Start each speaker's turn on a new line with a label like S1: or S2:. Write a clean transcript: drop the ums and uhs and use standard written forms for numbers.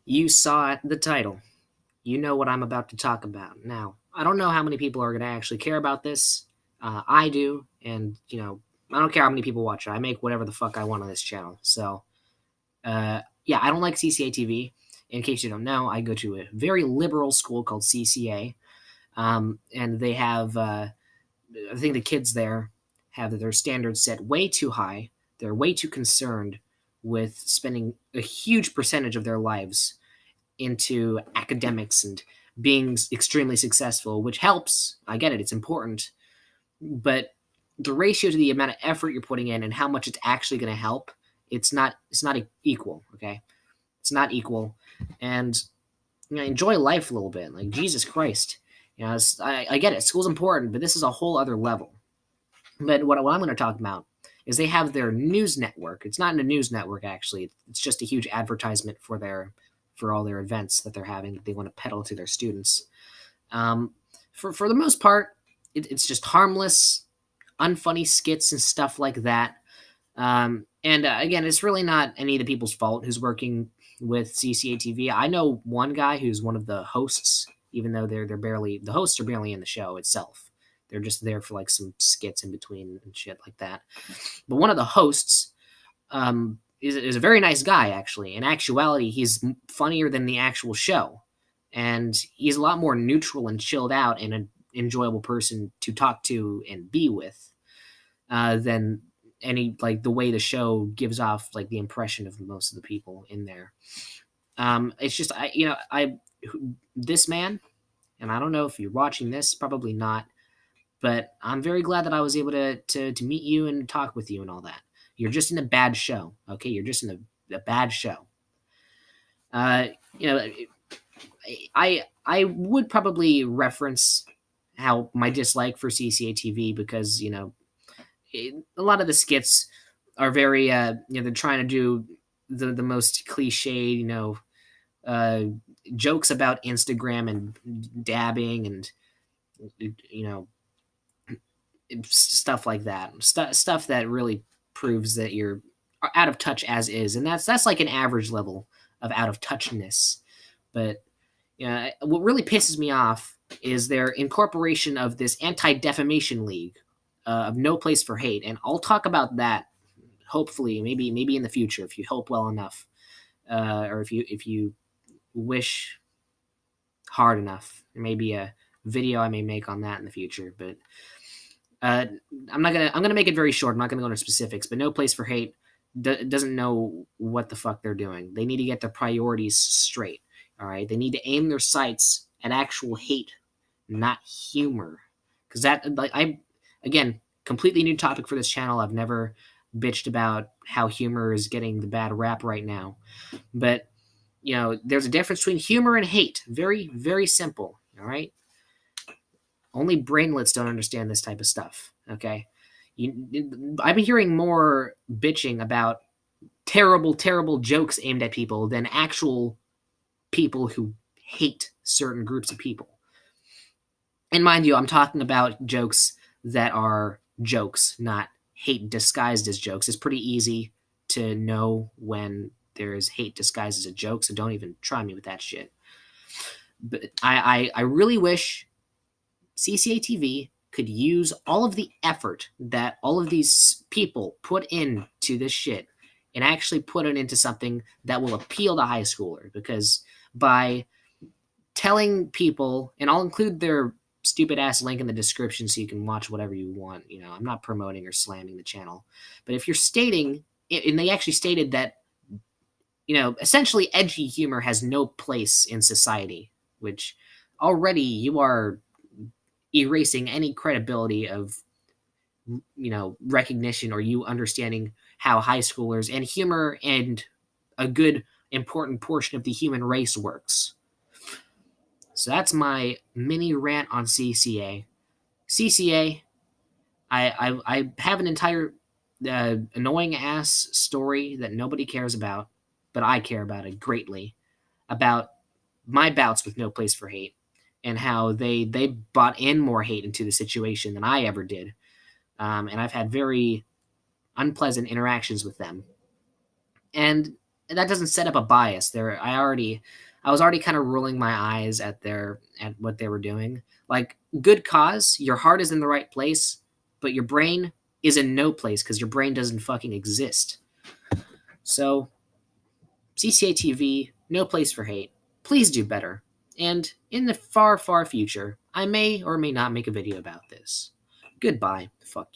S1: You saw the title. You know what I'm about to talk about. Now, I don't know how many people are going to actually care about this. I do, and I don't care how many people watch it. I make whatever the fuck I want on this channel. So, yeah, I don't like CCATV. In case you don't know, I go to a very liberal school called CCA, and they have, I think the kids there have their standards set way too high. They're way too concerned with spending a huge percentage of their lives into academics and being extremely successful, which helps. I get it, it's important. But the ratio to the amount of effort you're putting in and how much it's actually going to help, it's not equal, okay? It's not equal. And enjoy life a little bit. Like, Jesus Christ. I get it. School's important, but this is a whole other level. But what I'm going to talk about is they have their news network. It's not a news network, actually. It's just a huge advertisement for all their events that they're having that they want to peddle to their students. For the most part, it's just harmless, unfunny skits and stuff like that. And again, it's really not any of the people's fault who's working with CCATV. I know one guy who's one of the hosts, even though they're barely the hosts are barely in the show itself. They're just there for like some skits in between and shit like that. But one of the hosts is a very nice guy, actually. In actuality, he's funnier than the actual show, and he's a lot more neutral and chilled out and an enjoyable person to talk to and be with than any like the way the show gives off like the impression of most of the people in there. It's just I this man, and I don't know if you're watching this, probably not, but I'm very glad that I was able to meet you and talk with you and all that. You're just in a bad show, okay? You're just in a bad show. Uh, you know, I would probably reference how my dislike for CCATV because a lot of the skits are very they're trying to do the most cliched uh, jokes about Instagram and dabbing and you know stuff like that. Stuff that really proves that you're out of touch as is, and that's like an average level of out of touchness. But what really pisses me off is their incorporation of this anti-defamation league of No Place for Hate, and I'll talk about that hopefully, maybe in the future if you hope well enough, or if you wish hard enough. There may be a video I may make on that in the future, but I'm gonna make it very short. I'm not gonna go into specifics, but No Place for Hate doesn't know what the fuck they're doing. They need to get their priorities straight. All right, they need to aim their sights at actual hate, not humor, because that like I again completely new topic for this channel. I've never bitched about how humor is getting the bad rap right now, but there's a difference between humor and hate. Very very simple. All right, only brainlets don't understand this type of stuff. Okay, I've been hearing more bitching about terrible, terrible jokes aimed at people than actual people who hate certain groups of people. And mind you, I'm talking about jokes that are jokes, not hate disguised as jokes. It's pretty easy to know when there is hate disguised as a joke, so don't even try me with that shit. But I really wish CCATV could use all of the effort that all of these people put into this shit and actually put it into something that will appeal to high schoolers. Because by telling people, and I'll include their stupid ass link in the description so you can watch whatever you want. I'm not promoting or slamming the channel, but if you're stating, and they actually stated that, essentially edgy humor has no place in society, which already you are erasing any credibility of recognition or you understanding how high schoolers and humor and a good important portion of the human race works. So that's my mini rant on CCA. CCA, I have an entire annoying ass story that nobody cares about, but I care about it greatly, about my bouts with No Place for Hate and how they brought in more hate into the situation than I ever did. And I've had very unpleasant interactions with them. And that doesn't set up a bias. I was already kind of rolling my eyes at what they were doing. Like, good cause, your heart is in the right place, but your brain is in no place because your brain doesn't fucking exist. So, CCATV, no place for hate. Please do better. And in the far, far future, I may or may not make a video about this. Goodbye. Fuck.